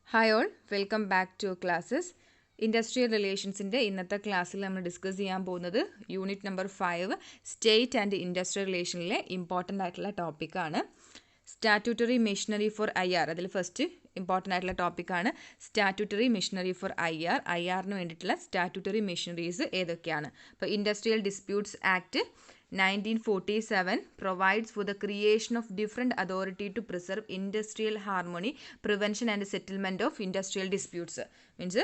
Hi all, welcome back to classes. Industrial Relationsന്റെ ഇന്നത്തെ ക്ലാസ്സിൽ നമ്മൾ ഡിസ്കസ് ചെയ്യാൻ പോകുന്നത് unit number 5 state and industrial റിലേഷനിലെ ഇമ്പോർട്ടൻ്റ് ആയിട്ടുള്ള ടോപ്പിക്കാണ്. Statutory machinery for IR. അതിൽ ഫസ്റ്റ് ഇമ്പോർട്ടൻ്റ് ആയിട്ടുള്ള ടോപ്പിക്കാണ് സ്റ്റാറ്റ്യൂട്ടറി മെഷീനറി ഫോർ IR. IRന് വേണ്ടിയിട്ടുള്ള സ്റ്റാറ്റ്യൂട്ടറി മെഷീനറീസ് ഏതൊക്കെയാണ്? അപ്പോൾ industrial disputes act 1947 provides for the creation of different authority to preserve industrial harmony, prevention and settlement of industrial disputes. Means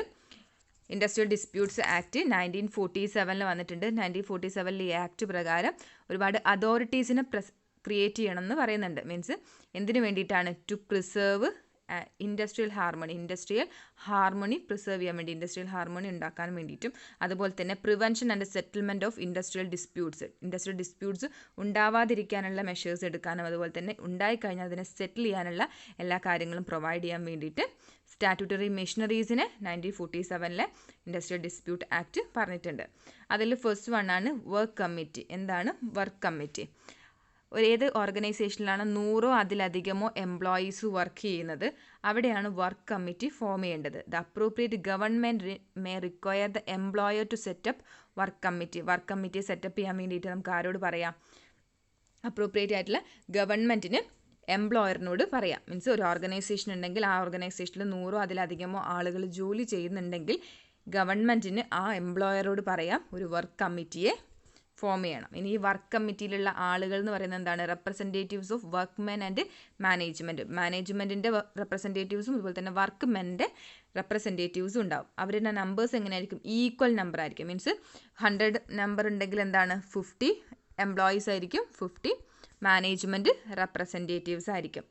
industrial disputes act 1947 വന്നിട്ടുണ്ട്. 1947 ഈ act പ്രകാരം ഒരുപാട് അതോറിറ്റീസിനെ create ചെയ്യണം എന്ന് പറയുന്നുണ്ട്. മീൻസ് എന്തിനു വേണ്ടിയിട്ടാണ്? To preserve industrial harmony preserve ചെയ്യാൻ വേണ്ടി, ഇൻഡസ്ട്രിയൽ ഹാർമണി ഉണ്ടാക്കാൻ വേണ്ടിയിട്ടും, അതുപോലെ തന്നെ prevention and settlement of industrial disputes ഉണ്ടാവാതിരിക്കാനുള്ള മെഷേഴ്സ് എടുക്കാനും, അതുപോലെ തന്നെ ഉണ്ടായിക്കഴിഞ്ഞാൽ അതിനെ സെറ്റിൽ ചെയ്യാനുള്ള എല്ലാ കാര്യങ്ങളും പ്രൊവൈഡ് ചെയ്യാൻ വേണ്ടിയിട്ട് സ്റ്റാറ്റ്യൂട്ടറി മെഷീനറീസിനെ 1947 ഇൻഡസ്ട്രിയൽ ഡിസ്പ്യൂട്ട് ആക്ട് പറഞ്ഞിട്ടുണ്ട്. അതിൽ ഫസ്റ്റ് വണ്ണാണ് വർക്ക് കമ്മിറ്റി. എന്താണ് വർക്ക് കമ്മിറ്റി? ഏത് ഓർഗനൈസേഷനിലാണ് 100 അതിലധികമോ എംപ്ലോയീസ് വർക്ക് ചെയ്യുന്നത് അവിടെയാണ് വർക്ക് കമ്മിറ്റി ഫോം ചെയ്യേണ്ടത്. The appropriate government may require the employer to set up work കമ്മിറ്റിയെ സെറ്റപ്പ് ചെയ്യാൻ വേണ്ടിയിട്ട് നമുക്ക് ആരോട് പറയാം? അപ്രോപ്രിയേറ്റ് ആയിട്ടുള്ള ഗവൺമെൻറ്റിന് എംപ്ലോയറിനോട് പറയാം. മീൻസ് ഒരു ഓർഗനൈസേഷൻ ഉണ്ടെങ്കിൽ ആ ഓർഗനൈസേഷനിൽ 100 അതിലധികമോ ആളുകൾ ജോലി ചെയ്യുന്നുണ്ടെങ്കിൽ ഗവൺമെൻറ്റിന് ആ എംപ്ലോയറോട് പറയാം ഒരു വർക്ക് കമ്മിറ്റിയെ ഫോം ചെയ്യണം. ഇനി ഈ വർക്ക് കമ്മിറ്റിയിലുള്ള ആളുകൾ എന്ന് പറയുന്നത് എന്താണ്? റെപ്രസെൻറ്റേറ്റീവ്സ് ഓഫ് വർക്ക്മെൻ ആൻഡ് മാനേജ്മെൻറ്റിൻ്റെ റെപ്രസെൻറ്റേറ്റീവ്സും അതുപോലെ തന്നെ വർക്ക്മെൻ്റെ റെപ്രസെൻറ്റേറ്റീവ്സും ഉണ്ടാവും. അവരുടെ നമ്പേഴ്സ് എങ്ങനെയായിരിക്കും? ഈക്വൽ നമ്പർ ആയിരിക്കും. മീൻസ് 100 നമ്പർ ഉണ്ടെങ്കിൽ എന്താണ്? 50 എംപ്ലോയീസ് ആയിരിക്കും, 50 മാനേജ്മെൻറ്റ് റെപ്രസെൻറ്റേറ്റീവ്സ് ആയിരിക്കും.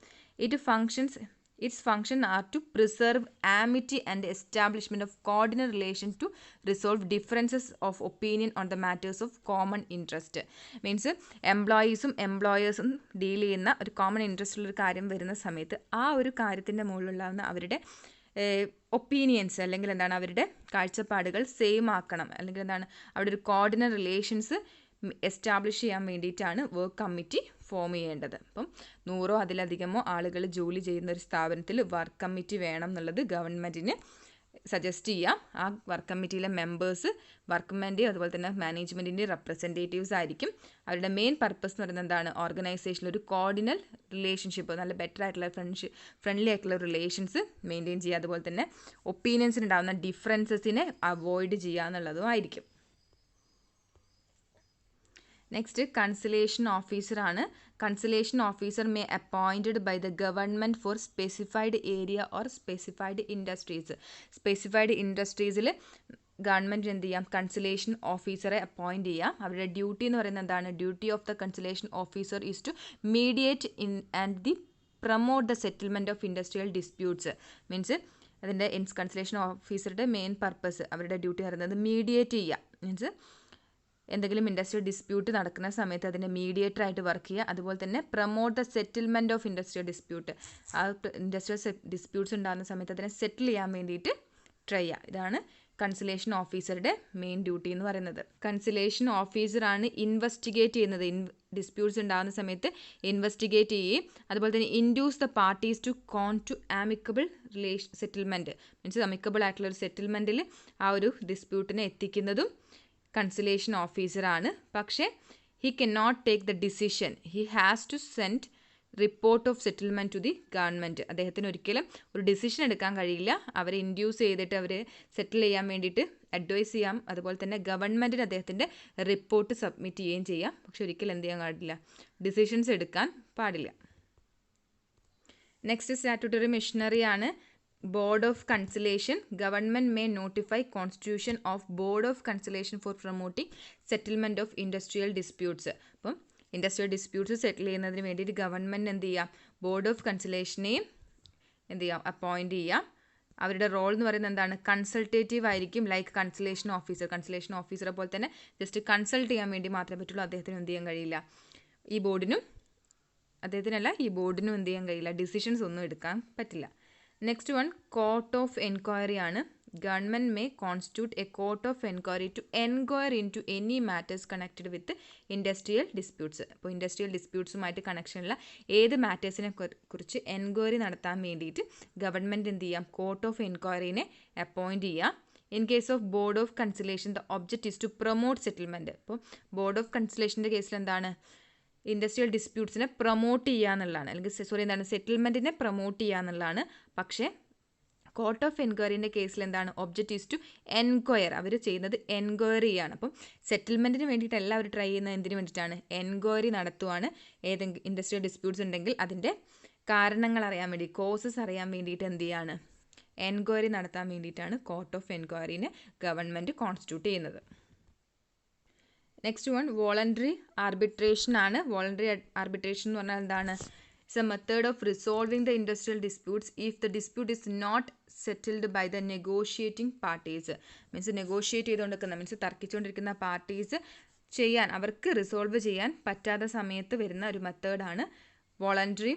Its function are to preserve amity and establishment of coordinate relations to resolve differences of opinion on the matters of common interest. Means എംപ്ലോയീസും എംപ്ലോയേഴ്സും deal ചെയ്യുന്ന ഒരു common ഇൻട്രസ്റ്റുള്ളൊരു കാര്യം വരുന്ന സമയത്ത് ആ ഒരു കാര്യത്തിൻ്റെ മുകളിലുണ്ടാകുന്ന അവരുടെ ഒപ്പീനിയൻസ് അല്ലെങ്കിൽ എന്താണ് അവരുടെ കാഴ്ചപ്പാടുകൾ സെയിം ആക്കണം, അല്ലെങ്കിൽ എന്താണ് അവിടെ ഒരു കോർഡിനേറ്റ് റിലേഷൻസ് എസ്റ്റാബ്ലിഷ് ചെയ്യാൻ വേണ്ടിയിട്ടാണ് വർക്ക് കമ്മിറ്റി ഫോം ചെയ്യേണ്ടത്. അപ്പം 100 അതിലധികമോ ആളുകൾ ജോലി ചെയ്യുന്ന ഒരു സ്ഥാപനത്തിൽ വർക്ക് കമ്മിറ്റി വേണം എന്നുള്ളത് ഗവൺമെൻറ്റിന് സജസ്റ്റ് ചെയ്യാം. ആ വർക്ക് കമ്മിറ്റിയിലെ മെമ്പേഴ്സ് വർക്ക്മെൻ്റെയും അതുപോലെ തന്നെ മാനേജ്മെൻറ്റിൻ്റെയും റെപ്രസെൻറ്റേറ്റീവ്സ് ആയിരിക്കും. അവരുടെ മെയിൻ പർപ്പസ് എന്ന് പറയുന്നത് എന്താണ്? ഓർഗനൈസേഷനിൽ ഒരു കോർഡിനൽ റിലേഷൻഷിപ്പ്, നല്ല ബെറ്റർ ആയിട്ടുള്ള ഫ്രണ്ട്ലി ആയിട്ടുള്ള റിലേഷൻസ് മെയിൻറ്റെയിൻ ചെയ്യുക, അതുപോലെ തന്നെ ഒപ്പീനിയൻസിനുണ്ടാകുന്ന ഡിഫറൻസസിനെ അവോയ്ഡ് ചെയ്യുക എന്നുള്ളതും ആയിരിക്കും. നെക്സ്റ്റ് കൺസലേഷൻ ഓഫീസറാണ്. Conciliation officer may appointed by the government for specified area or specified industries. Specified ഇൻഡസ്ട്രീസിൽ ഗവൺമെൻറ് എന്ത് ചെയ്യാം? കൺസലേഷൻ ഓഫീസറെ അപ്പോയിൻറ്റ് ചെയ്യാം. അവരുടെ ഡ്യൂട്ടി എന്ന് പറയുന്നത് എന്താണ്? Duty of the conciliation officer is to mediate in and the promote the settlement of industrial disputes. Means അതിൻ്റെ കൺസലേഷൻ ഓഫീസറുടെ മെയിൻ പർപ്പസ്, അവരുടെ ഡ്യൂട്ടി പറയുന്നത് മീഡിയേറ്റ് ചെയ്യുക. മീൻസ് എന്തെങ്കിലും ഇൻഡസ്ട്രിയൽ ഡിസ്പ്യൂട്ട് നടക്കുന്ന സമയത്ത് അതിൻ്റെ മീഡിയേറ്റർ ആയിട്ട് വർക്ക് ചെയ്യുക, അതുപോലെ തന്നെ promote the settlement of industrial dispute. ആ ഇൻഡസ്ട്രിയൽ ഡിസ്പ്യൂട്ട്സ് ഉണ്ടാകുന്ന സമയത്ത് അതിനെ സെറ്റിൽ ചെയ്യാൻ വേണ്ടിയിട്ട് ട്രൈ ചെയ്യുക. ഇതാണ് കൺസലേഷൻ ഓഫീസറുടെ മെയിൻ ഡ്യൂട്ടി എന്ന് പറയുന്നത്. കൺസലേഷൻ ഓഫീസറാണ് ഇൻവെസ്റ്റിഗേറ്റ് ചെയ്യുന്നത്. ഡിസ്പ്യൂട്ട്സ് ഉണ്ടാകുന്ന സമയത്ത് ഇൻവെസ്റ്റിഗേറ്റ് ചെയ്യുകയും അതുപോലെ തന്നെ induce the parties to amicable settlement. Means amicable ആയിട്ടുള്ള ഒരു സെറ്റിൽമെൻറ്റിൽ ആ ഒരു ഡിസ്പ്യൂട്ടിനെ എത്തിക്കുന്നതും കൺസലേഷൻ ഓഫീസറാണ്. പക്ഷേ he can not take the decision, he has to send report of settlement to the government. അദ്ദേഹത്തിന് ഒരിക്കലും ഒരു ഡിസിഷൻ എടുക്കാൻ കഴിയില്ല. അവരെ ഇൻഡ്യൂസ് ചെയ്തിട്ട് അവരെ സെറ്റിൽ ചെയ്യാൻ വേണ്ടിയിട്ട് അഡ്വൈസ് ചെയ്യാം, അതുപോലെ തന്നെ ഗവൺമെൻറ്റിന് അദ്ദേഹത്തിൻ്റെ റിപ്പോർട്ട് സബ്മിറ്റ് ചെയ്യുകയും ചെയ്യാം. പക്ഷെ ഒരിക്കലും എന്ത് ചെയ്യാൻ പാടില്ല? ഡിസിഷൻസ് എടുക്കാൻ പാടില്ല. നെക്സ്റ്റ് സ്റ്റാറ്റ്യൂട്ടറി മെഷീനറി ആണ്. Board of കൺസലേഷൻ. Government may notify constitution of board of കൺസലേഷൻ four promoting settlement of industrial disputes. അപ്പം ഇൻഡസ്ട്രിയൽ ഡിസ്പ്യൂട്ട്സ് സെറ്റിൽ ചെയ്യുന്നതിന് വേണ്ടിയിട്ട് ഗവൺമെൻറ് എന്ത് ചെയ്യാം? ബോർഡ് ഓഫ് കൺസലേഷനെയും എന്ത് ചെയ്യാം? അപ്പോയിൻറ്റ് ചെയ്യാം. അവരുടെ റോൾ എന്ന് പറയുന്നത് എന്താണ്? കൺസൾട്ടേറ്റീവ് ആയിരിക്കും. ലൈക്ക് കൺസലേഷൻ ഓഫീസറെ പോലെ തന്നെ ജസ്റ്റ് കൺസൾട്ട് ചെയ്യാൻ വേണ്ടി മാത്രമേ പറ്റുള്ളൂ. അദ്ദേഹത്തിന് എന്ത് ചെയ്യാൻ കഴിയില്ല? ഈ ബോർഡിനും എന്ത് ചെയ്യാൻ കഴിയില്ല? ഡിസിഷൻസ് ഒന്നും എടുക്കാൻ പറ്റില്ല. Next one court of enquiry ആണ്. Government may constitute a court of enquiry to enquire into any matters connected with industrial disputes. അപ്പോൾ ഇൻഡസ്ട്രിയൽ ഡിസ്പ്യൂട്ട്സുമായിട്ട് കണക്ഷനുള്ള ഏത് മാറ്റേഴ്സിനെ കുറിച്ച് എൻക്വയറി നടത്താൻ വേണ്ടിയിട്ട് ഗവൺമെൻറ് എന്ത് ചെയ്യാം, കോർട്ട് ഓഫ് എൻക്വയറിനെ അപ്പോയിൻറ്റ് ചെയ്യാം. In case of board of conciliation the object is to promote settlement. അപ്പോൾ ബോർഡ് ഓഫ് കൺസലേഷൻ്റെ കേസിൽ എന്താണ്, ഇൻഡസ്ട്രിയൽ ഡിസ്പ്യൂട്ട്സിനെ പ്രൊമോട്ട് ചെയ്യുക എന്നുള്ളതാണ്, അല്ലെങ്കിൽ സെറ്റിൽമെൻറ്റിനെ പ്രൊമോട്ട് ചെയ്യുക എന്നുള്ളതാണ്. പക്ഷേ കോർട്ട് ഓഫ് എൻക്വയറിൻ്റെ കേസിൽ എന്താണ്, ഒബ്ജക്റ്റ് ഈസ് ടു എൻക്വയർ. അവർ ചെയ്യുന്നത് എൻക്വയറി ചെയ്യാണ്. അപ്പം സെറ്റിൽമെൻറ്റിന് വേണ്ടിയിട്ടല്ല അവർ ട്രൈ ചെയ്യുന്നത്, എന്തിനു വേണ്ടിയിട്ടാണ്, എൻക്വയറി നടത്തുവാണ്. ഏതെങ്കിലും ഇൻഡസ്ട്രിയൽ ഡിസ്പ്യൂട്ട്സ് ഉണ്ടെങ്കിൽ അതിൻ്റെ കാരണങ്ങൾ അറിയാൻ വേണ്ടി, കോസസ് അറിയാൻ വേണ്ടിയിട്ട് എന്ത് ചെയ്യാണ്, എൻക്വയറി നടത്താൻ വേണ്ടിയിട്ടാണ് കോർട്ട് ഓഫ് എൻക്വയറിനെ ഗവൺമെൻറ് കോൺസ്റ്റിറ്റ്യൂട്ട് ചെയ്യുന്നത്. നെക്സ്റ്റ് വൺ വോളണ്ടറി ആർബിട്രേഷൻ ആണ്. വോളണ്ടറി ആർബിട്രേഷൻ എന്ന് പറഞ്ഞാൽ എന്താണ്, it's a method of resolving the industrial disputes if the dispute is not settled by the negotiating parties. Means negotiate ചെയ്തുകൊണ്ടിരിക്കുന്ന, means തർക്കിച്ചുകൊണ്ടിരിക്കുന്ന parties ചെയ്യാൻ, അവർക്ക് റിസോൾവ് ചെയ്യാൻ പറ്റാത്ത സമയത്ത് വരുന്ന ഒരു മെത്തേഡാണ് voluntary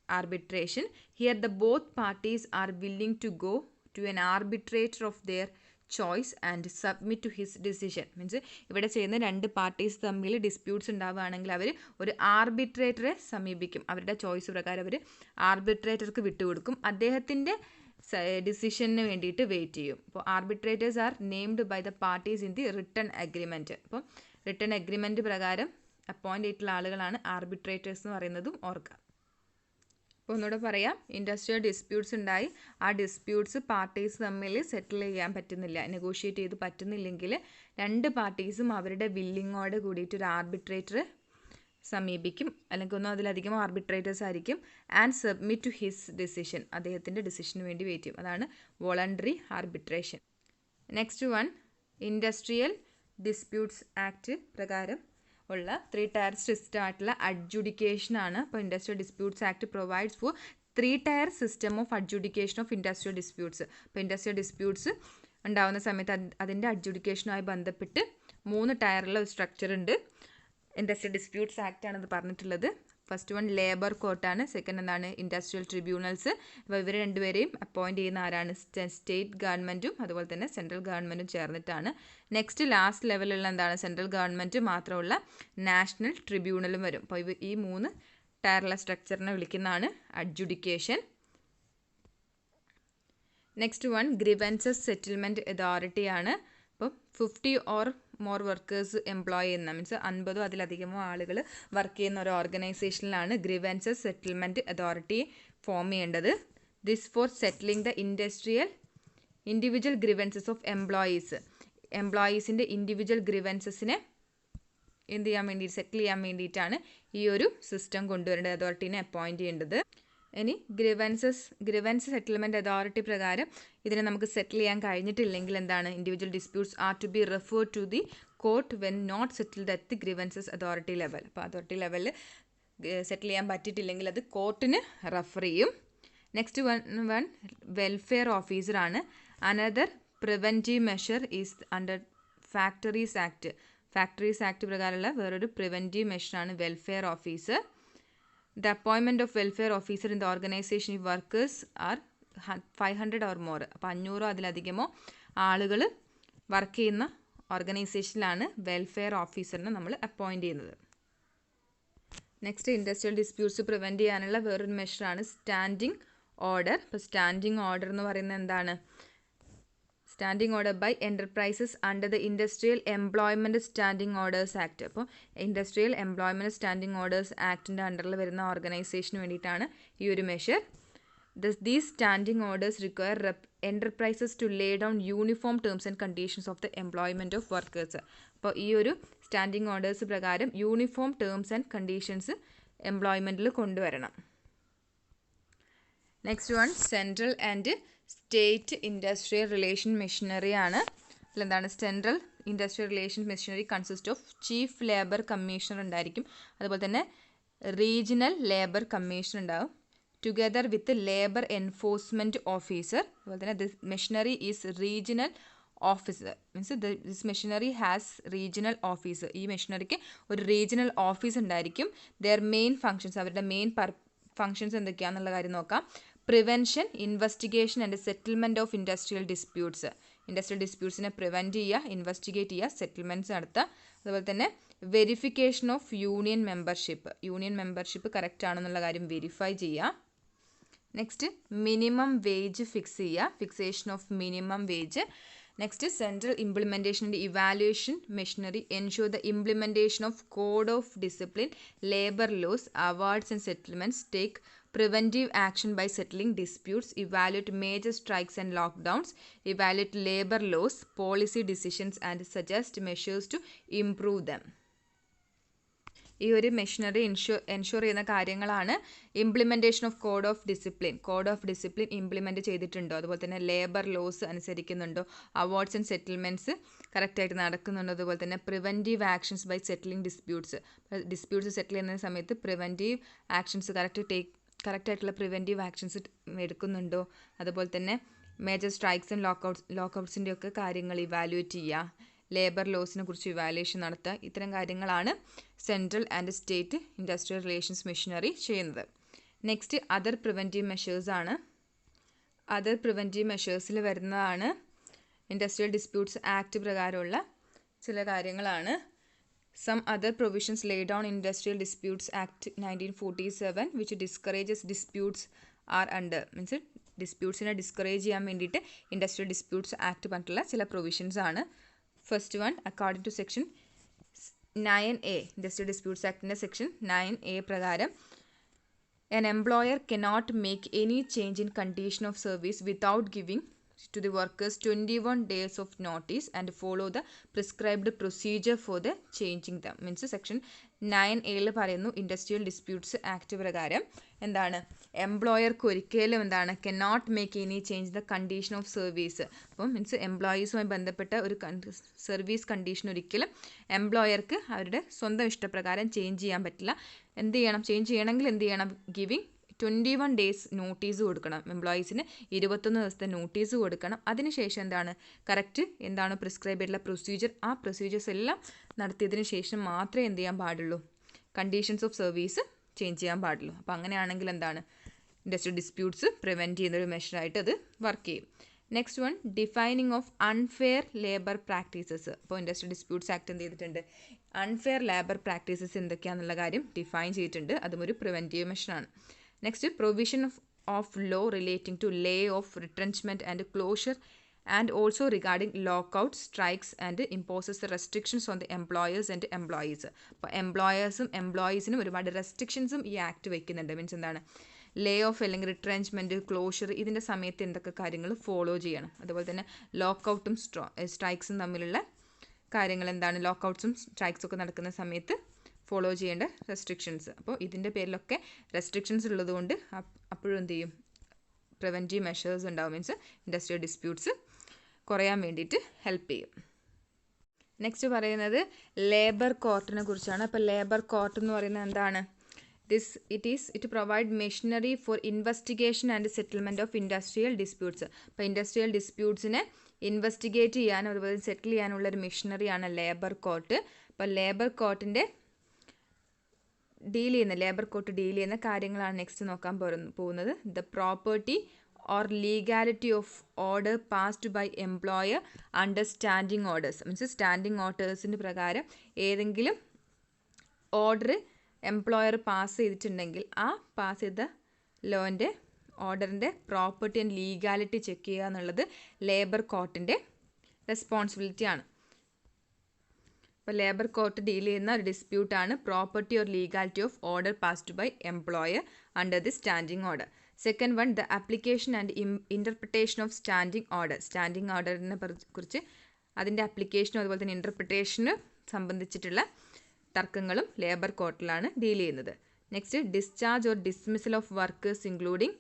arbitration. Here the both parties are willing to go to an arbitrator of their choice and submit to his decision. Means ഇവിടെ ചെയ്യുന്ന രണ്ട് പാർട്ടീസ് തമ്മിൽ ഡിസ്പ്യൂട്ട്സ് ഉണ്ടാവുകയാണെങ്കിൽ അവർ ഒരു ആർബിട്രേറ്ററെ സമീപിക്കും. അവരുടെ ചോയ്സ് പ്രകാരം അവർ ആർബിട്രേറ്റർക്ക് വിട്ടുകൊടുക്കും. അദ്ദേഹത്തിൻ്റെ ഡിസിഷന് വേണ്ടിയിട്ട് വെയിറ്റ് ചെയ്യും. അപ്പോൾ arbitrators are named by the parties in the written agreement. അപ്പോൾ റിട്ടൺ അഗ്രിമെൻറ്റ് പ്രകാരം അപ്പോയിൻ്റ് ചെയ്തിട്ടുള്ള ആളുകളാണ് ആർബിട്രേറ്റേഴ്സ് എന്ന് പറയുന്നതും ഓർക്കുക. അപ്പോൾ ഒന്നുകൂടെ പറയാം, ഇൻഡസ്ട്രിയൽ ഡിസ്പ്യൂട്ട്സ് ഉണ്ടായി, ആ ഡിസ്പ്യൂട്ട്സ് പാർട്ടീസ് തമ്മിൽ സെറ്റിൽ ചെയ്യാൻ പറ്റുന്നില്ല, നെഗോഷിയേറ്റ് ചെയ്ത് പറ്റുന്നില്ലെങ്കിൽ രണ്ട് പാർട്ടീസും അവരുടെ വില്ലിങ്ങോട് കൂടിയിട്ട് ഒരു ആർബിട്രേറ്ററെ സമീപിക്കും, അല്ലെങ്കിൽ ഒന്നും അതിലധികം ആർബിട്രേറ്റേഴ്സ് ആയിരിക്കും. And submit to his decision, അദ്ദേഹത്തിൻ്റെ ഡിസിഷന് വേണ്ടി വെയിറ്റ് ചെയ്യും. അതാണ് voluntary arbitration. Next one industrial disputes act പ്രകാരം ഉള്ള 3 ടയർ സിസ്റ്റം ആയിട്ടുള്ള അഡ്ജുഡിക്കേഷൻ ആണ്. അപ്പോൾ industrial disputes act provides for 3 tier system of adjudication of industrial disputes. അപ്പോൾ ഇൻഡസ്ട്രിയൽ ഡിസ്പ്യൂട്ട്സ് ഉണ്ടാകുന്ന സമയത്ത് അതിൻ്റെ അഡ്ജുഡിക്കേഷനുമായി ബന്ധപ്പെട്ട് 3 ടയറുള്ള ഒരു സ്ട്രക്ചർ ഉണ്ട്. ഇൻഡസ്ട്രിയൽ ഡിസ്പ്യൂട്ട്സ് ആക്ട് ആണ് ഇത് പറഞ്ഞിട്ടുള്ളത്. ഫസ്റ്റ് വൺ ലേബർ കോർട്ടാണ്, സെക്കൻഡ് എന്താണ് ഇൻഡസ്ട്രിയൽ ട്രിബ്യൂണൽസ്. അപ്പോൾ ഇവർ രണ്ടുപേരെയും അപ്പോയിൻറ്റ് ചെയ്യുന്ന ആരാണ്, സ്റ്റേറ്റ് ഗവൺമെൻറ്റും അതുപോലെ തന്നെ സെൻട്രൽ ഗവൺമെൻറ്റും ചേർന്നിട്ടാണ്. നെക്സ്റ്റ് ലാസ്റ്റ് ലെവലുള്ള എന്താണ്, സെൻട്രൽ ഗവൺമെൻറ് മാത്രമുള്ള നാഷണൽ ട്രിബ്യൂണലും വരും. അപ്പോൾ ഈ 3 ടയറുള്ള സ്ട്രക്ചറിനെ വിളിക്കുന്നതാണ് adjudication. Next one grievances settlement authority ആണ്. അപ്പോൾ 50 ഓർ മോർ വർക്കേഴ്സ് എംപ്ലോയ് ചെയ്യുന്ന, മീൻസ് 50 അതിലധികമോ ആളുകൾ വർക്ക് ചെയ്യുന്ന ഒരു ഓർഗനൈസേഷനിലാണ് ഗ്രീവൻസസ് സെറ്റിൽമെൻറ്റ് അതോറിറ്റി ഫോം ചെയ്യേണ്ടത്. This for settling the individual grievances of employees. എംപ്ലോയീസിൻ്റെ ഇൻഡിവിജ്വൽ ഗ്രീവൻസസിനെ എന്ത് ചെയ്യാൻ വേണ്ടി, സെറ്റിൽ ചെയ്യാൻ വേണ്ടിയിട്ടാണ് ഈ ഒരു സിസ്റ്റം കൊണ്ടുവരേണ്ടത്, അതോറിറ്റീനെ അപ്പോയിൻറ്റ് ചെയ്യേണ്ടത്. ഇനി ഗ്രിവൻസ് സെറ്റിൽമെൻറ്റ് അതോറിറ്റി പ്രകാരം ഇതിനെ നമുക്ക് സെറ്റിൽ ചെയ്യാൻ കഴിഞ്ഞിട്ടില്ലെങ്കിൽ എന്താണ്, individual disputes are to be referred to the court when not settled at the grievances authority level. അപ്പോൾ അതോറിറ്റി ലെവലിൽ സെറ്റിൽ ചെയ്യാൻ പറ്റിയിട്ടില്ലെങ്കിൽ അത് കോർട്ടിന് റെഫർ ചെയ്യും. നെക്സ്റ്റ് വൺ വെൽഫെയർ ഓഫീസറാണ്. Another preventive measure is under factories act. Factories act പ്രകാരമുള്ള വേറൊരു പ്രിവെൻറ്റീവ് മെഷറാണ് welfare officer. The appointment of welfare officer in the organization if workers are 500 or more. അപ്പോൾ 500 അതിലധികമോ ആളുകൾ വർക്ക് ചെയ്യുന്ന ഓർഗനൈസേഷനിലാണ് വെൽഫെയർ ഓഫീസറിനെ നമ്മൾ അപ്പോയിൻറ്റ് ചെയ്യുന്നത്. നെക്സ്റ്റ് ഇൻഡസ്ട്രിയൽ ഡിസ്പ്യൂട്ട്സ് പ്രിവെൻറ്റ് ചെയ്യാനുള്ള വേറൊരു മെഷറാണ് സ്റ്റാൻഡിംഗ് ഓർഡർ. അപ്പോൾ സ്റ്റാൻഡിംഗ് ഓർഡർ എന്ന് പറയുന്നത് എന്താണ്, standing order by enterprises under the industrial employment standing orders act. അപ്പോൾ ഇൻഡസ്ട്രിയൽ എംപ്ലോയ്മെൻറ്റ് സ്റ്റാൻഡിംഗ് ഓർഡേഴ്സ് ആക്ടിൻ്റെ അണ്ടറിൽ വരുന്ന ഓർഗനൈസേഷന് വേണ്ടിയിട്ടാണ് ഈ ഒരു മെഷർ. These standing orders require enterprises to lay down uniform terms and conditions of the employment of workers. അപ്പോൾ ഈ ഒരു സ്റ്റാൻഡിംഗ് ഓർഡേഴ്സ് പ്രകാരം യൂണിഫോം ടേംസ് ആൻഡ് കണ്ടീഷൻസ് എംപ്ലോയ്മെൻറ്റിൽ കൊണ്ടുവരണം. Next one central and state industrial relation machinery ആണ്. അതിലെന്താണ്, central industrial relation machinery consist of chief labour commissioner ഉണ്ടായിരിക്കും, അതുപോലെ തന്നെ റീജിയണൽ ലേബർ കമ്മീഷണർ ഉണ്ടാവും, together with labour enforcement officer. അതുപോലെ തന്നെ this machinery is regional officer, means this machinery has regional officer. ഈ മെഷീനറിക്ക് ഒരു റീജിയണൽ ഓഫീസ് ഉണ്ടായിരിക്കും. ദെയർ മെയിൻ ഫങ്ഷൻസ്, അവരുടെ മെയിൻ ഫങ്ഷൻസ് എന്തൊക്കെയാണെന്നുള്ള കാര്യം നോക്കാം. Prevention, investigation and settlement of industrial disputes. Industrial ഡിസ്പ്യൂട്ട്സിനെ പ്രിവെൻറ്റ് ചെയ്യുക, ഇൻവെസ്റ്റിഗേറ്റ് ചെയ്യുക, സെറ്റിൽമെൻറ്റ്സ് നടത്തുക. അതുപോലെ തന്നെ verification of union membership correct ആണെന്നുള്ള കാര്യം വെരിഫൈ ചെയ്യുക. നെക്സ്റ്റ് മിനിമം വേജ് ഫിക്സ് ചെയ്യുക, fixation of minimum wage. Next central implementation and evaluation machinery ensure the implementation of code of discipline, labour laws, awards and settlements, take preventive action by settling disputes, evaluate major strikes and lockdowns, evaluate labor laws, policy decisions and suggest measures to improve them. ഈ ഒരു machinery ensure ചെയ്യുന്ന കാര്യങ്ങളാണ് implementation of code of discipline implement ചെയ്തിട്ടുണ്ടോ, അതുപോലെ തന്നെ labour laws അനുസരിക്കുന്നുണ്ടോ, awards and settlements കറക്റ്റായിട്ട് നടക്കുന്നുണ്ടോ, അതുപോലെ തന്നെ preventive actions by settling disputes settle ചെയ്യുന്ന സമയത്ത് പ്രിവെൻറ്റീവ് ആക്ഷൻസ് കറക്റ്റായിട്ടുള്ള പ്രിവെൻറ്റീവ് ആക്ഷൻസ് എടുക്കുന്നുണ്ടോ, അതുപോലെ തന്നെ മേജർ സ്ട്രൈക്സ് ആൻഡ് ലോക്കൗട്ട്സിൻ്റെ ഒക്കെ കാര്യങ്ങൾ ഇവാലുവേറ്റ് ചെയ്യുക, ലേബർ ലോസിനെ കുറിച്ച് ഇവാലുവേഷൻ നടത്തുക. ഇത്തരം കാര്യങ്ങളാണ് central and state industrial relations machinery ചെയ്യുന്നത്. നെക്സ്റ്റ് അതർ പ്രിവെൻറ്റീവ് മെഷേഴ്സാണ്. അതർ പ്രിവെൻറ്റീവ് മെഷേഴ്സിൽ വരുന്നതാണ് ഇൻഡസ്ട്രിയൽ ഡിസ്പ്യൂട്ട്സ് ആക്ട് പ്രകാരമുള്ള ചില കാര്യങ്ങളാണ്. Some other provisions laid down in Industrial Disputes Act 1947 which discourages disputes are under. Means ഡിസ്പ്യൂട്ട്സിനെ ഡിസ്കറേജ് ചെയ്യാൻ വേണ്ടിയിട്ട് ഇൻഡസ്ട്രിയൽ ഡിസ്പ്യൂട്ട്സ് ആക്ട് പറഞ്ഞിട്ടുള്ള ചില പ്രൊവിഷൻസ് ആണ്. First one, according to section 9A, industrial disputes ആക്ടിൻ്റെ സെക്ഷൻ 9A പ്രകാരം an employer cannot make any change in condition of service without giving to the workers 21 days of notice and follow the prescribed procedure for the changing them. Means section 9A പറയുന്നു industrial disputes act പ്രകാരം എന്താണ്, എംപ്ലോയർക്ക് ഒരിക്കലും എന്താണ് cannot make any change the condition of service. അപ്പം means എംപ്ലോയീസുമായി ബന്ധപ്പെട്ട ഒരു service condition ഒരിക്കലും എംപ്ലോയർക്ക് അവരുടെ സ്വന്തം ഇഷ്ടപ്രകാരം ചേഞ്ച് ചെയ്യാൻ പറ്റില്ല. എന്ത് ചെയ്യണം, ചേഞ്ച് ചെയ്യണമെങ്കിൽ എന്ത് ചെയ്യണം, ഗിവിങ് 21 ഡേയ്സ് നോട്ടീസ് കൊടുക്കണം. എംപ്ലോയീസിന് 21 ദിവസത്തെ നോട്ടീസ് കൊടുക്കണം. അതിനുശേഷം എന്താണ് കറക്റ്റ് എന്താണ് പ്രിസ്ക്രൈബ് ചെയ്തിട്ടുള്ള പ്രൊസീജിയർ, ആ പ്രൊസീജിയേഴ്സ് എല്ലാം നടത്തിയതിന് ശേഷം മാത്രമേ എന്ത് ചെയ്യാൻ പാടുള്ളൂ, കണ്ടീഷൻസ് ഓഫ് സർവീസ് ചേഞ്ച് ചെയ്യാൻ പാടുള്ളൂ. അപ്പോൾ അങ്ങനെയാണെങ്കിൽ എന്താണ് ഇൻഡസ്ട്രിയൽ ഡിസ്പ്യൂട്ട്സ് പ്രിവെൻറ്റ് ചെയ്യുന്നൊരു മെഷറായിട്ട് അത് വർക്ക് ചെയ്യും. Next one, defining of unfair labour practices. അപ്പോൾ ഇൻഡസ്ട്രിയൽ ഡിസ്പ്യൂട്ട്സ് ആക്ട് എന്ത് ചെയ്തിട്ടുണ്ട്, അൺഫെയർ ലേബർ പ്രാക്ടീസസ് എന്തൊക്കെയാണെന്നുള്ള കാര്യം ഡിഫൈൻ ചെയ്തിട്ടുണ്ട്. അതും ഒരു preventive മെഷറാണ്. Next, provision of law relating to lay-off, retrenchment and closure and also regarding lockouts, strikes and imposes restrictions on the employers and employees. അപ്പോൾ എംപ്ലോയേഴ്സും എംപ്ലോയീസിനും ഒരുപാട് റെസ്ട്രിക്ഷൻസും ഈ act വയ്ക്കുന്നുണ്ട്. മീൻസ് എന്താണ്, ലേ ഓഫ് അല്ലെങ്കിൽ റിട്രെഞ്ച്മെൻറ്റ്, ക്ലോഷർ, ഇതിൻ്റെ സമയത്ത് എന്തൊക്കെ കാര്യങ്ങൾ ഫോളോ ചെയ്യണം. അതുപോലെ തന്നെ ലോക്കൗട്ടും സ്ട്രൈക്സും തമ്മിലുള്ള കാര്യങ്ങൾ എന്താണ്, ലോക്കൗട്ട്സും സ്ട്രൈക്സും ഒക്കെ നടക്കുന്ന സമയത്ത് ഫോളോ ചെയ്യേണ്ട റെസ്ട്രിക്ഷൻസ്. അപ്പോൾ ഇതിൻ്റെ പേരിലൊക്കെ റെസ്ട്രിക്ഷൻസ് ഉള്ളതുകൊണ്ട് അപ്പോഴും എന്ത് ചെയ്യും, പ്രിവെൻറ്റീവ് മെഷേഴ്സ് ഉണ്ടാവും. മീൻസ് ഇൻഡസ്ട്രിയൽ ഡിസ്പ്യൂട്ട്സ് കുറയാൻ വേണ്ടിയിട്ട് ഹെൽപ്പ് ചെയ്യും. നെക്സ്റ്റ് പറയുന്നത് ലേബർ കോർട്ടിനെ കുറിച്ചാണ്. അപ്പോൾ ലേബർ കോർട്ട് എന്ന് പറയുന്നത് എന്താണ്, it provide machinery for investigation and settlement of industrial disputes. അപ്പോൾ ഇൻഡസ്ട്രിയൽ ഡിസ്പ്യൂട്ട്സിനെ ഇൻവെസ്റ്റിഗേറ്റ് ചെയ്യാനും അതുപോലെ സെറ്റിൽ ചെയ്യാനുള്ളൊരു മെഷീനറിയാണ് ലേബർ കോർട്ട്. അപ്പോൾ ലേബർ കോർട്ടിൻ്റെ ലേബർ കോർട്ട് ഡീൽ ചെയ്യുന്ന കാര്യങ്ങളാണ് നെക്സ്റ്റ് നോക്കാൻ പോകുന്നത്. The property or legality of order passed by employer under standing orders. Means standing ഓർഡേഴ്സിൻ്റെ പ്രകാരം ഏതെങ്കിലും ഓർഡർ എംപ്ലോയർ പാസ് ചെയ്തിട്ടുണ്ടെങ്കിൽ ആ പാസ് ചെയ്ത ലോൻ്റെ ഓർഡറിൻ്റെ പ്രോപ്പർട്ടി ആൻഡ് ലീഗാലിറ്റി ചെക്ക് ചെയ്യുക എന്നുള്ളത് ലേബർ കോർട്ടിൻ്റെ റെസ്പോൺസിബിലിറ്റിയാണ്. അപ്പോൾ ലേബർ കോർട്ട് ഡീൽ ചെയ്യുന്ന ഒരു ഡിസ്പ്യൂട്ടാണ് property or legality of order passed by employer under the standing order. Second one, the application and interpretation of standing order. Standing ഓർഡറിനെ കുറിച്ച് അതിൻ്റെ ആപ്ലിക്കേഷനും അതുപോലെ തന്നെ ഇൻ്റർപ്രിട്ടേഷന് സംബന്ധിച്ചിട്ടുള്ള തർക്കങ്ങളും ലേബർ കോർട്ടിലാണ് ഡീൽ ചെയ്യുന്നത്. Next, discharge or dismissal of workers including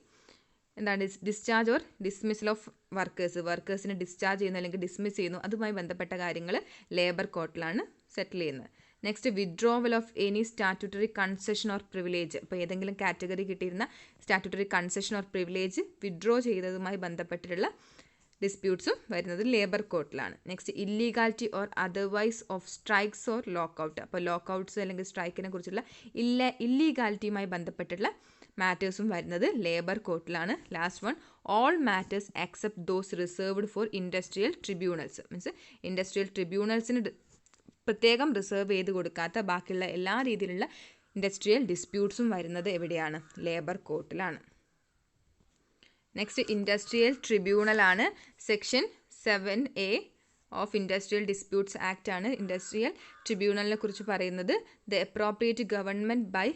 എന്താണ് ഡിസ്ചാർജ് ഓർ ഡിസ്മിസൽ ഓഫ് വർക്കേഴ്സിനെ ഡിസ്ചാർജ് ചെയ്യുന്നു അല്ലെങ്കിൽ ഡിസ്മിസ് ചെയ്യുന്നു, അതുമായി ബന്ധപ്പെട്ട കാര്യങ്ങൾ ലേബർ കോർട്ടിലാണ് സെറ്റിൽ ചെയ്യുന്നത്. Next, withdrawal of any statutory concession or privilege. അപ്പോൾ ഏതെങ്കിലും കാറ്റഗറി കിട്ടിയിരുന്ന statutory concession or privilege withdraw ചെയ്തതുമായി ബന്ധപ്പെട്ടിട്ടുള്ള ഡിസ്പ്യൂട്ട്സും വരുന്നത് ലേബർ കോർട്ടിലാണ്. Next illegality or otherwise of strikes or lockout. അപ്പോൾ ലോക്കൗട്ട്സ് അല്ലെങ്കിൽ സ്ട്രൈക്കിനെ കുറിച്ചുള്ള ഇല്ലീഗാലിറ്റിയുമായി ബന്ധപ്പെട്ടുള്ള മാറ്റേഴ്സും വരുന്നത് ലേബർ കോർട്ടിലാണ്. Last one all matters except those reserved for industrial tribunals. Means industrial ട്രിബ്യൂണൽസിന് പ്രത്യേകം റിസർവ് ചെയ്ത് കൊടുക്കാത്ത ബാക്കിയുള്ള എല്ലാ രീതിയിലുള്ള ഇൻഡസ്ട്രിയൽ ഡിസ്പ്യൂട്ട്സും വരുന്നത് എവിടെയാണ്? ലേബർ കോർട്ടിലാണ്. നെക്സ്റ്റ് ഇൻഡസ്ട്രിയൽ ട്രിബ്യൂണലാണ്. Section 7A of industrial disputes act ആണ് ഇൻഡസ്ട്രിയൽ ട്രിബ്യൂണലിനെ കുറിച്ച് പറയുന്നത്. The appropriate government by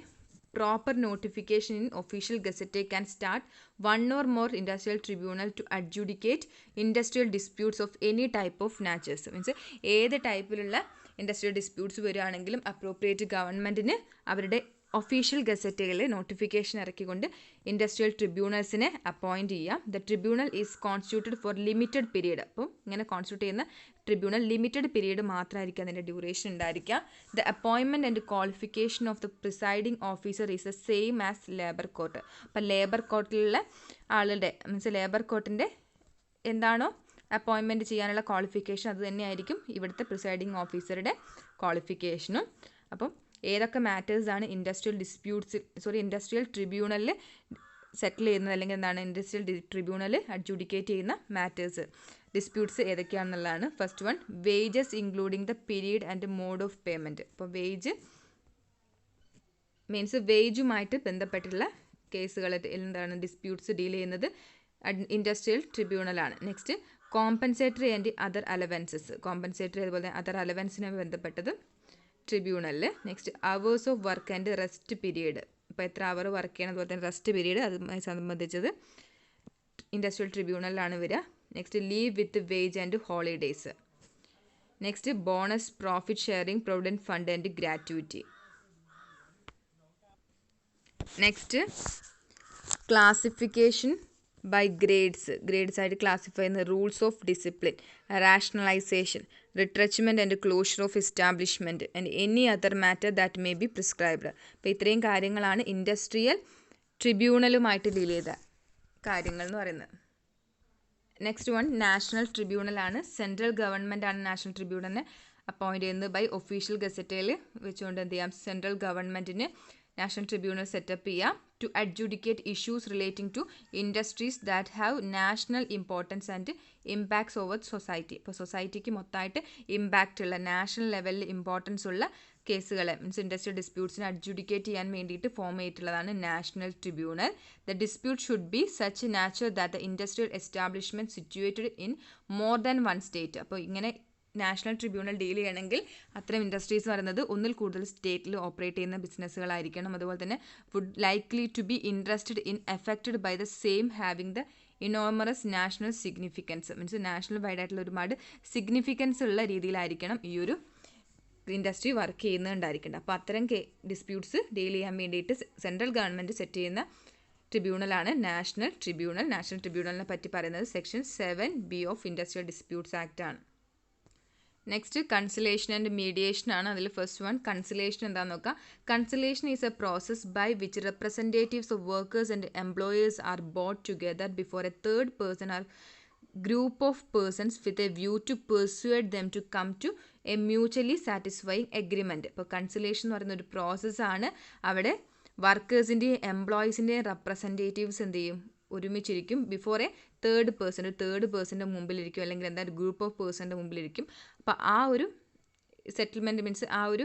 proper notification in official gazette can start one or more industrial tribunal to adjudicate industrial disputes of any type of natures. Means ഏത് ടൈപ്പിലുള്ള industrial disputes വരികയാണെങ്കിലും appropriate ഗവൺമെൻറ്റിന് അവരുടെ official ഗസറ്റുകളിൽ notification ഇറക്കിക്കൊണ്ട് industrial ട്രിബ്യൂണൽസിനെ appoint ചെയ്യാം. The tribunal is constituted four limited period. അപ്പം ഇങ്ങനെ constitute ചെയ്യുന്ന tribunal limited period മാത്രമായിരിക്കും അതിൻ്റെ ഡ്യൂറേഷൻ ഉണ്ടായിരിക്കുക. The appointment and qualification of the presiding officer is the same as labour court. അപ്പം ലേബർ കോർട്ടിലുള്ള ആളുടെ means labour കോർട്ടിൻ്റെ എന്താണോ അപ്പോയിൻമെൻറ്റ് ചെയ്യാനുള്ള ക്വാളിഫിക്കേഷൻ അത് തന്നെയായിരിക്കും ഇവിടുത്തെ പ്രിസൈഡിംഗ് ഓഫീസറുടെ ക്വാളിഫിക്കേഷനും. അപ്പം ഏതൊക്കെ മാറ്റേഴ്സാണ് ഇൻഡസ്ട്രിയൽ ട്രിബ്യൂണലിൽ സെറ്റിൽ ചെയ്യുന്നത് അല്ലെങ്കിൽ എന്താണ് ഇൻഡസ്ട്രിയൽ ട്രിബ്യൂണൽ അഡ്ജുഡിക്കേറ്റ് ചെയ്യുന്ന മാറ്റേഴ്സ് ഡിസ്പ്യൂട്ട്സ് ഏതൊക്കെയാണെന്നുള്ളതാണ്. First one wages including the period and mode of payment. അപ്പോൾ വേജ് മീൻസ് വേജുമായിട്ട് ബന്ധപ്പെട്ടുള്ള കേസുകൾ എന്താണ് ഡിസ്പ്യൂട്ട്സ് ഡീൽ ചെയ്യുന്നത് ഇൻഡസ്ട്രിയൽ ട്രിബ്യൂണലാണ്. Next compensatory and other allowances. Compensatory അതുപോലെ അതർ അലവൻസിനുമായി ബന്ധപ്പെട്ടത് ട്രിബ്യൂണലിൽ. Next hours of work and rest period. ഇപ്പോൾ എത്ര അവർ വർക്ക് ചെയ്യണം അതുപോലെ തന്നെ റെസ്റ്റ് പീരീഡ് അതുമായി സംബന്ധിച്ചത് ഇൻഡസ്ട്രിയൽ ട്രിബ്യൂണലിലാണ് വരിക. Next leave with wage and holidays. Next bonus, profit sharing, provident fund and gratuity. Next classification by grades ആയിട്ട് ക്ലാസിഫൈ ചെയ്യുന്ന rules of discipline, rationalisation, retrenchment and closure of establishment and any other matter that may be prescribed. അപ്പോൾ ഇത്രയും കാര്യങ്ങളാണ് industrial ട്രിബ്യൂണലുമായിട്ട് deal ചെയ്ത കാര്യങ്ങൾ എന്ന് പറയുന്നത്. Next one national ട്രിബ്യൂണലാണ്. സെൻട്രൽ ഗവൺമെൻറ് ആണ് നാഷണൽ ട്രിബ്യൂണലിനെ അപ്പോയിൻറ്റ് ചെയ്യുന്നത് ബൈ ഒഫീഷ്യൽ ഗസറ്റയിൽ വെച്ചുകൊണ്ട് എന്ത് ചെയ്യാം സെൻട്രൽ ഗവൺമെൻറ്റിന് നാഷണൽ ട്രിബ്യൂണൽ സെറ്റപ്പ് ചെയ്യാം to adjudicate issues relating to industries that have national importance and impacts over society. ഇപ്പോൾ സൊസൈറ്റിക്ക് മൊത്തമായിട്ട് ഇമ്പാക്റ്റ് ഉള്ള നാഷണൽ ലെവലിൽ ഇമ്പോർട്ടൻസ് ഉള്ള കേസുകളെ മീൻസ് ഇൻഡസ്ട്രിയൽ ഡിസ്പ്യൂട്ട്സിനെ അഡ്ജുഡിക്കേറ്റ് ചെയ്യാൻ വേണ്ടിയിട്ട് ഫോം ചെയ്തിട്ടുള്ളതാണ് national tribunal. The dispute should be such nature that the industrial establishment situated in more than one state. അപ്പോൾ ഇങ്ങനെ നാഷണൽ ട്രിബ്യൂണൽ ഡീൽ ചെയ്യണമെങ്കിൽ അത്തരം ഇൻഡസ്ട്രീസ് പറയുന്നത് ഒന്നിൽ കൂടുതൽ സ്റ്റേറ്റിൽ ഓപ്പറേറ്റ് ചെയ്യുന്ന ബിസിനസ്സുകളായിരിക്കണം. അതുപോലെ തന്നെ would likely to be interested in affected by the same having the enormous national significance. Means national wide ആയിട്ടുള്ള ഒരുപാട് സിഗ്നിഫിക്കൻസ് ഉള്ള രീതിയിലായിരിക്കണം ഈ ഒരു ഇൻഡസ്ട്രി വർക്ക് ചെയ്യുന്നുണ്ടായിരിക്കണം. അപ്പോൾ അത്തരം ഡിസ്പ്യൂട്ട്സ് ഡീൽ ചെയ്യാൻ വേണ്ടിയിട്ട് സെൻട്രൽ ഗവൺമെൻറ് സെറ്റ് ചെയ്യുന്ന ട്രിബ്യൂണലാണ് നാഷണൽ ട്രിബ്യൂണൽ. നാഷണൽ ട്രിബ്യൂണലിനെ പറ്റി പറയുന്നത് section 7B of industrial disputes act ആണ്. നെക്സ്റ്റ് കൺസിലേഷൻ ആൻഡ് മീഡിയേഷൻ ആണ്. അതിൽ ഫസ്റ്റ് വൺ കൺസിലേഷൻ എന്താണെന്ന് നോക്കാം. Conciliation is a process by which representatives of workers and employers are brought together before a third person or group of persons with a view to persuade them to come to a mutually satisfying agreement. ഇപ്പോൾ conciliation എന്ന് പറയുന്ന ഒരു പ്രോസസ്സാണ്. അവിടെ വർക്കേഴ്സിൻ്റെയും എംപ്ലോയീസിൻ്റെയും representatives എന്ത് ചെയ്യും ഒരുമിച്ചിരിക്കും before a third പേഴ്സൻ്റെ മുമ്പിലിരിക്കും അല്ലെങ്കിൽ എന്താ ഗ്രൂപ്പ് ഓഫ് പേഴ്സൻ്റെ മുമ്പിലിരിക്കും. അപ്പോൾ ആ ഒരു സെറ്റിൽമെൻറ്റ് മീൻസ് ആ ഒരു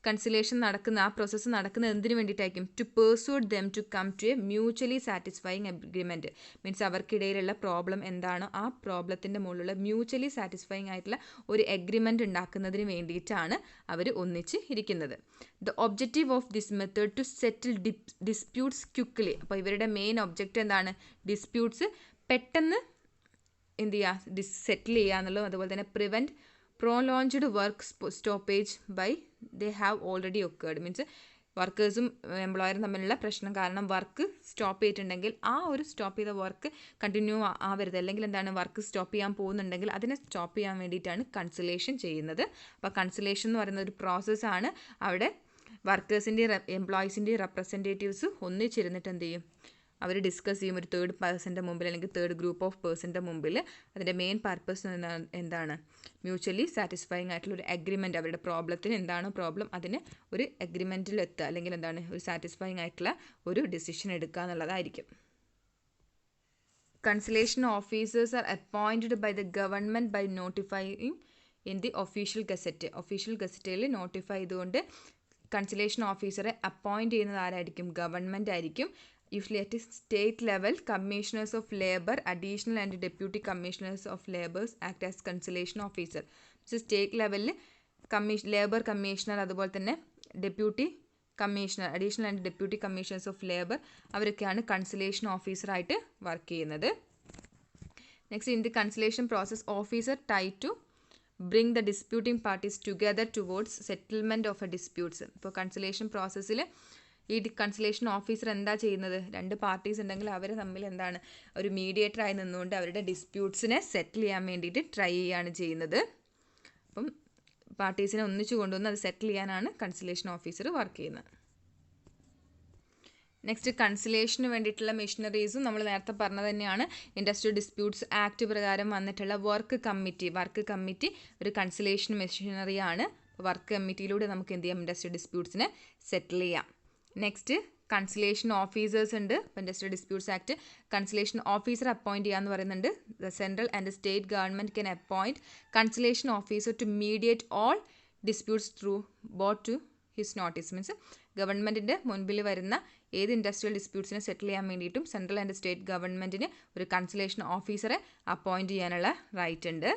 കൺസിലേഷൻ നടക്കുന്ന ആ പ്രോസസ്സ് നടക്കുന്നത് എന്തിനു വേണ്ടിയിട്ടായിരിക്കും to persuade them to come to a mutually satisfying agreement. Means അവർക്കിടയിലുള്ള പ്രോബ്ലം എന്താണോ ആ പ്രോബ്ലത്തിൻ്റെ മുകളിലുള്ള മ്യൂച്വലി സാറ്റിസ്ഫൈങ് ആയിട്ടുള്ള ഒരു എഗ്രിമെൻറ്റ് ഉണ്ടാക്കുന്നതിന് വേണ്ടിയിട്ടാണ് അവർ ഒന്നിച്ച് ഇരിക്കുന്നത്. The objective of this method to settle disputes quickly. അപ്പോൾ ഇവരുടെ മെയിൻ ഒബ്ജക്റ്റ് എന്താണ് ഡിസ്പ്യൂട്ട്സ് പെട്ടെന്ന് എന്ത് ചെയ്യുക സെറ്റിൽ ചെയ്യുക എന്നുള്ളതും അതുപോലെ തന്നെ prevent prolonged work stoppage by they have already occurred. Means വർക്കേഴ്സും എംപ്ലോയറും തമ്മിലുള്ള പ്രശ്നം കാരണം വർക്ക് സ്റ്റോപ്പ് ചെയ്തിട്ടുണ്ടെങ്കിൽ ആ ഒരു സ്റ്റോപ്പ് ചെയ്ത വർക്ക് കണ്ടിന്യൂ ആവരുത് അല്ലെങ്കിൽ എന്താണ് വർക്ക് സ്റ്റോപ്പ് ചെയ്യാൻ പോകുന്നുണ്ടെങ്കിൽ അതിനെ സ്റ്റോപ്പ് ചെയ്യാൻ വേണ്ടിയിട്ടാണ് കൺസിലേഷൻ ചെയ്യുന്നത്. അപ്പോൾ കൺസിലേഷൻ എന്ന് പറയുന്ന ഒരു പ്രോസസ്സാണ്. അവിടെ വർക്കേഴ്സിൻ്റെയും എംപ്ലോയീസിൻ്റെയും റെപ്രസെൻറ്റേറ്റീവ്സ് ഒന്നിച്ചിരുന്നിട്ട് എന്ത് ചെയ്യും അവർ ഡിസ്കസ് ചെയ്യും ഒരു തേർഡ് പേഴ്സൻ്റെ മുമ്പിൽ അല്ലെങ്കിൽ തേർഡ് ഗ്രൂപ്പ് ഓഫ് പേഴ്സൻ്റെ മുമ്പിൽ. അതിൻ്റെ മെയിൻ പർപ്പസ് എന്താണ്? മ്യൂച്വലി സാറ്റിസ്ഫൈങ് ആയിട്ടുള്ള ഒരു അഗ്രിമെൻറ്റ്, അവരുടെ പ്രോബ്ലത്തിന് എന്താണോ പ്രോബ്ലം അതിന് ഒരു അഗ്രിമെൻറ്റിൽ എത്തുക, അല്ലെങ്കിൽ എന്താണ് ഒരു സാറ്റിസ്ഫൈങ് ആയിട്ടുള്ള ഒരു ഡിസിഷൻ എടുക്കുക എന്നുള്ളതായിരിക്കും. Conciliation officers are appointed by the government by notifying in the official gazette. Official ഗസറ്റിൽ നോട്ടിഫൈ ചെയ്തുകൊണ്ട് കൺസിലേഷൻ ഓഫീസറെ അപ്പോയിൻറ്റ് ചെയ്യുന്നത് ആരായിരിക്കും? ഗവൺമെൻറ് ആയിരിക്കും. Usually at state level commissioners of labour, additional and deputy commissioners of labours act as conciliation officer. State ലെവലിൽ labour commissioner, അതുപോലെ തന്നെ deputy commissioner, additional and deputy commissioners of labour, അവരൊക്കെയാണ് conciliation ഓഫീസറായിട്ട് work ചെയ്യുന്നത്. Next, in the conciliation process officer try to bring the disputing parties together towards settlement of a disputes. ഇപ്പോൾ conciliation പ്രോസസ്സിൽ ഈ conciliation officer എന്താ ചെയ്യുന്നത്? രണ്ട് parties ഉണ്ടെങ്കിൽ അവർ തമ്മിൽ എന്താണ് ഒരു മീഡിയേറ്ററായി നിന്നുകൊണ്ട് അവരുടെ ഡിസ്പ്യൂട്ട്സിനെ സെറ്റിൽ ചെയ്യാൻ വേണ്ടിയിട്ട് ട്രൈ ചെയ്യുകയാണ് ചെയ്യുന്നത്. അപ്പം പാർട്ടീസിനെ ഒന്നിച്ചു കൊണ്ടുവന്ന് അത് സെറ്റിൽ ചെയ്യാനാണ് കൺസിലേഷൻ ഓഫീസർ വർക്ക് ചെയ്യുന്നത്. നെക്സ്റ്റ്, കൺസിലേഷന് വേണ്ടിയിട്ടുള്ള മെഷീനറീസും നമ്മൾ നേരത്തെ പറഞ്ഞത് തന്നെയാണ്. ഇൻഡസ്ട്രിയൽ ഡിസ്പ്യൂട്ട്സ് ആക്ട് പ്രകാരം വന്നിട്ടുള്ള വർക്ക് കമ്മിറ്റി ഒരു കൺസിലേഷൻ മെഷീനറിയാണ്. വർക്ക് കമ്മിറ്റിയിലൂടെ നമുക്ക് എന്ത് ചെയ്യാം? ഇൻഡസ്ട്രിയൽ ഡിസ്പ്യൂട്ട്സിനെ സെറ്റിൽ ചെയ്യാം. നെക്സ്റ്റ്, കൺസിലേഷൻ ഓഫീസേഴ്സ് ഉണ്ട്. Industrial disputes act conciliation officer appoint ചെയ്യാന്ന് പറയുന്നുണ്ട്. The central and state government can appoint conciliation officer to mediate all disputes through brought to his notice. Means ഗവൺമെൻറ്റിൻ്റെ മുൻപിൽ വരുന്ന ഏത് ഇൻഡസ്ട്രിയൽ ഡിസ്പ്യൂട്ട്സിനെ സെറ്റിൽ ചെയ്യാൻ വേണ്ടിയിട്ടും സെൻട്രൽ ആൻഡ് സ്റ്റേറ്റ് ഗവൺമെൻറ്റിന് ഒരു കൺസിലേഷൻ ഓഫീസറെ അപ്പോയിൻറ്റ് ചെയ്യാനുള്ള റൈറ്റ് ഉണ്ട്.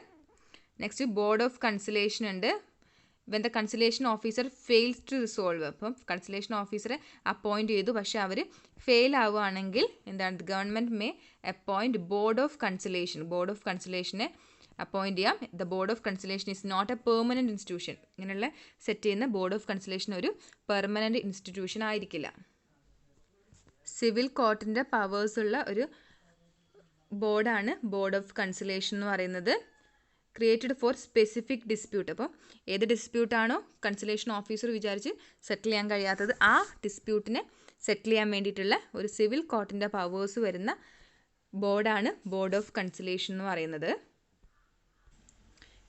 നെക്സ്റ്റ്, ബോർഡ് ഓഫ് കൺസിലേഷൻ ഉണ്ട്. When the conciliation officer fails to resolve, അപ്പം കൺസിലേഷൻ ഓഫീസറെ അപ്പോയിൻറ്റ് ചെയ്തു, പക്ഷേ അവർ ഫെയിൽ ആവുകയാണെങ്കിൽ എന്താണ്? Government may appoint board of കൺസിലേഷനെ അപ്പോയിൻറ്റ് ചെയ്യാം. The board of conciliation is not a permanent institution. ഇങ്ങനെയുള്ള സെറ്റ് ചെയ്യുന്ന ബോർഡ് ഓഫ് കൺസിലേഷൻ ഒരു പെർമനൻറ്റ് ഇൻസ്റ്റിറ്റ്യൂഷൻ ആയിരിക്കില്ല. സിവിൽ കോർട്ടിൻ്റെ പവേഴ്സുള്ള ഒരു ബോർഡാണ് ബോർഡ് ഓഫ് കൺസിലേഷൻ എന്ന് പറയുന്നത്. Created for specific dispute. അപ്പോൾ ഏത് ഡിസ്പ്യൂട്ടാണോ കൺസിലേഷൻ ഓഫീസർ വിചാരിച്ച് സെറ്റിൽ ചെയ്യാൻ കഴിയാത്തത്, ആ ഡിസ്പ്യൂട്ടിനെ സെറ്റിൽ ചെയ്യാൻ വേണ്ടിയിട്ടുള്ള ഒരു സിവിൽ കോർട്ടിൻ്റെ പവേഴ്സ് വരുന്ന ബോർഡാണ് ബോർഡ് ഓഫ് കൺസിലേഷൻ എന്ന് പറയുന്നത്.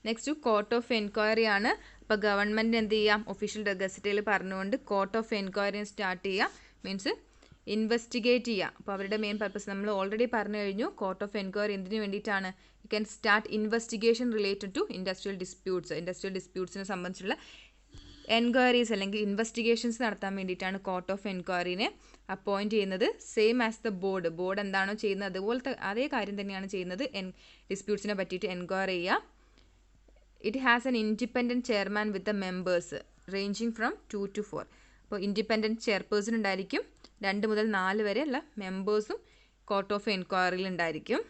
നെക്സ്റ്റ്, കോർട്ട് ഓഫ് എൻക്വയറി ആണ്. അപ്പോൾ ഗവൺമെൻറ് എന്ത് ചെയ്യാം? ഒഫീഷ്യൽ ഗസറ്റിൽ പറഞ്ഞുകൊണ്ട് കോർട്ട് ഓഫ് എൻക്വയറി സ്റ്റാർട്ട് ചെയ്യാം. മീൻസ് ഇൻവെസ്റ്റിഗേറ്റ് ചെയ്യുക. അപ്പോൾ അവരുടെ മെയിൻ പർപ്പസ് നമ്മൾ ഓൾറെഡി പറഞ്ഞു കഴിഞ്ഞു. കോർട്ട് ഓഫ് എൻക്വയറി എന്തിനു വേണ്ടിയിട്ടാണ്? You can start investigation related to industrial ഡിസ്പ്യൂട്ട്സിനെ സംബന്ധിച്ചുള്ള എൻക്വയറീസ് അല്ലെങ്കിൽ ഇൻവെസ്റ്റിഗേഷൻസ് നടത്താൻ വേണ്ടിയിട്ടാണ് കോർട്ട് ഓഫ് എൻക്വയറിനെ അപ്പോയിൻറ്റ് ചെയ്യുന്നത്. സെയിം ആസ് ദ ബോർഡ് എന്താണോ ചെയ്യുന്നത് അതുപോലത്തെ അതേ കാര്യം തന്നെയാണ് ചെയ്യുന്നത്. ഡിസ്പ്യൂട്ട്സിനെ പറ്റിയിട്ട് എൻക്വയറി ചെയ്യുക. It has N independent chairman with the members ranging from 2 to 4. അപ്പോൾ ഇൻഡിപെൻഡൻറ്റ് ചെയർപേഴ്സൺ ഉണ്ടായിരിക്കും. 2 മുതൽ 4 വരെയുള്ള മെമ്പേഴ്സും കോർട്ട് ഓഫ് എൻക്വയറിയിൽ ഉണ്ടായിരിക്കും.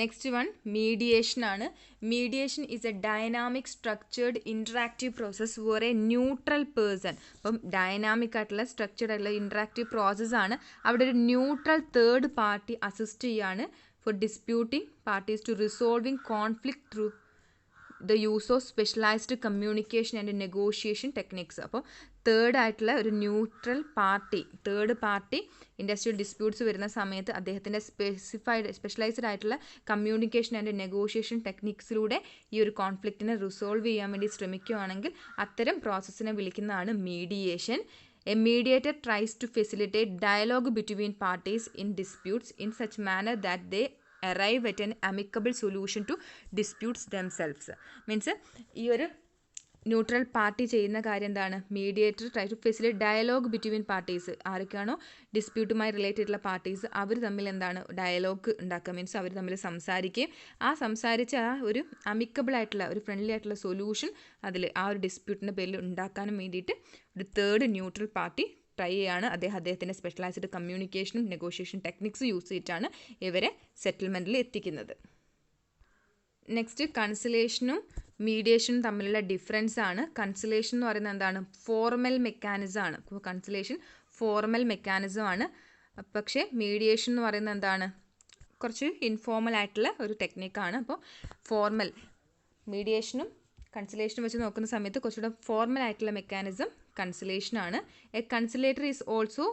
നെക്സ്റ്റ് വൺ മീഡിയേഷൻ ആണ്. Mediation is A dynamic structured interactive process four A neutral person. അപ്പം ഡൈനാമിക് ആയിട്ടുള്ള structured ആയിട്ടുള്ള interactive പ്രോസസ്സാണ്. അവിടെ ഒരു ന്യൂട്രൽ തേർഡ് പാർട്ടി അസിസ്റ്റ് ചെയ്യാണ് for disputing parties to resolving conflict through the use of specialized communication and negotiation techniques. അപ്പോൾ third ആയിട്ടുള്ള ഒരു ന്യൂട്രൽ പാർട്ടി ഇൻഡസ്ട്രിയൽ ഡിസ്പ്യൂട്ട്സ് വരുന്ന സമയത്ത് അദ്ദേഹത്തിൻ്റെ സ്പെഷ്യലൈസ്ഡ് ആയിട്ടുള്ള കമ്മ്യൂണിക്കേഷൻ ആൻഡ് നെഗോഷിയേഷൻ ടെക്നിക്സിലൂടെ ഈ ഒരു കോൺഫ്ലിക്റ്റിനെ റിസോൾവ് ചെയ്യാൻ വേണ്ടി ശ്രമിക്കുകയാണെങ്കിൽ അത്തരം പ്രോസസ്സിനെ വിളിക്കുന്നതാണ് mediation. A mediator tries to facilitate dialogue between parties in disputes in such manner that they arrive at an amicable solution to disputes themselves. Means ഈ ഒരു ന്യൂട്രൽ പാർട്ടി ചെയ്യുന്ന കാര്യം എന്താണ്? Mediator try to facilitate dialogue between parties. ആരൊക്കെയാണോ ഡിസ്പ്യൂട്ടുമായി related ആയിട്ടുള്ള parties അവർ തമ്മിൽ എന്താണ് ഡയലോഗ് ഉണ്ടാക്കുക. മീൻസ് അവർ തമ്മിൽ സംസാരിക്കുകയും സംസാരിച്ച് ആ ഒരു അമിക്കബിൾ ആയിട്ടുള്ള ഒരു ഫ്രണ്ട്ലി ആയിട്ടുള്ള സൊല്യൂഷൻ അതിൽ ആ ഒരു ഡിസ്പ്യൂട്ടിൻ്റെ പേരിൽ ഉണ്ടാക്കാനും വേണ്ടിയിട്ട് ഒരു തേർഡ് ന്യൂട്രൽ പാർട്ടി ട്രൈ ചെയ്യാണ്. അദ്ദേഹത്തിൻ്റെ സ്പെഷ്യലൈസ്ഡ് കമ്മ്യൂണിക്കേഷനും നെഗോഷിയേഷൻ ടെക്നിക്സ് യൂസ് ചെയ്തിട്ടാണ് ഇവരെ സെറ്റിൽമെൻറ്റിൽ എത്തിക്കുന്നത്. നെക്സ്റ്റ്, കൺസിലേഷനും മീഡിയേഷനും തമ്മിലുള്ള ഡിഫറൻസ് ആണ്. കൺസിലേഷൻ എന്ന് പറയുന്നത് എന്താണ്? ഫോർമൽ മെക്കാനിസം ആണ്. അപ്പോൾ കൺസിലേഷൻ ഫോർമൽ മെക്കാനിസം ആണ്. പക്ഷേ മീഡിയേഷൻ എന്ന് പറയുന്നത് എന്താണ്? കുറച്ച് ഇൻഫോർമൽ ആയിട്ടുള്ള ഒരു ടെക്നിക്കാണ്. അപ്പോൾ ഫോർമൽ മീഡിയേഷനും കൺസിലേഷനും വെച്ച് നോക്കുന്ന സമയത്ത് കുറച്ചുകൂടെ ഫോർമൽ ആയിട്ടുള്ള മെക്കാനിസം കൺസിലേഷൻ ആണ്. A conciliator is also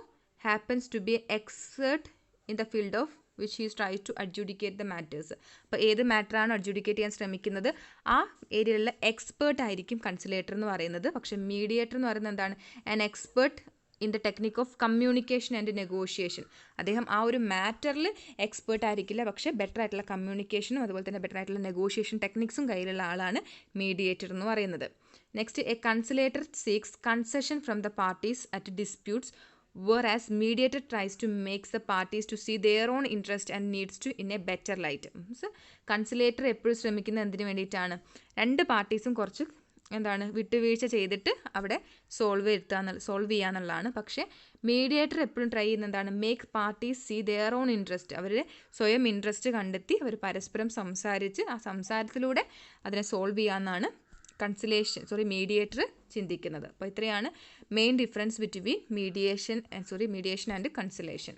happens to be an expert in the field of which he tries to adjudicate the matters. അപ്പോൾ ഏത് മാറ്ററാണ് അഡ്ജുഡിക്കേറ്റ് ചെയ്യാൻ ശ്രമിക്കുന്നത് ആ ഏരിയയിലുള്ള എക്സ്പേർട്ട് ആയിരിക്കും കൺസിലേറ്റർ എന്ന് പറയുന്നത്. പക്ഷേ മീഡിയേറ്റർ എന്ന് പറയുന്നത് എന്താണ്? An expert in the technique of communication and negotiation. അദ്ദേഹം ആ ഒരു മാറ്ററിൽ എക്സ്പേർട്ട് ആയിരിക്കില്ല, പക്ഷേ ബെറ്റർ ആയിട്ടുള്ള കമ്മ്യൂണിക്കേഷനും അതുപോലെ തന്നെ ബെറ്റർ ആയിട്ടുള്ള നെഗോഷിയേഷൻ ടെക്നിക്സും കയ്യിലുള്ള ആളാണ് മീഡിയേറ്റർ എന്ന് പറയുന്നത്. Next, a conciliator seeks concession from the parties at disputes whereas mediator tries to make the parties to see their own interest and needs to in a better light. കൺസിലേറ്റർ എപ്പോഴും ശ്രമിക്കുന്നത് എന്തിനു വേണ്ടിയിട്ടാണ്? രണ്ട് പാർട്ടീസും കുറച്ച് എന്താണ് വിട്ടുവീഴ്ച ചെയ്തിട്ട് അവിടെ സോൾവ് ചെയ്യാന്നുള്ളതാണ്. പക്ഷേ മീഡിയേറ്റർ എപ്പോഴും ട്രൈ ചെയ്യുന്ന എന്താണ്? Make parties see their own interest. അവരുടെ സ്വയം ഇൻട്രസ്റ്റ് കണ്ടെത്തി അവർ പരസ്പരം സംസാരിച്ച് ആ സംസാരത്തിലൂടെ അതിനെ സോൾവ് ചെയ്യാമെന്നാണ് മീഡിയേറ്റർ ചിന്തിക്കുന്നത്. അപ്പോൾ ഇത്രയാണ് main difference between mediation and conciliation.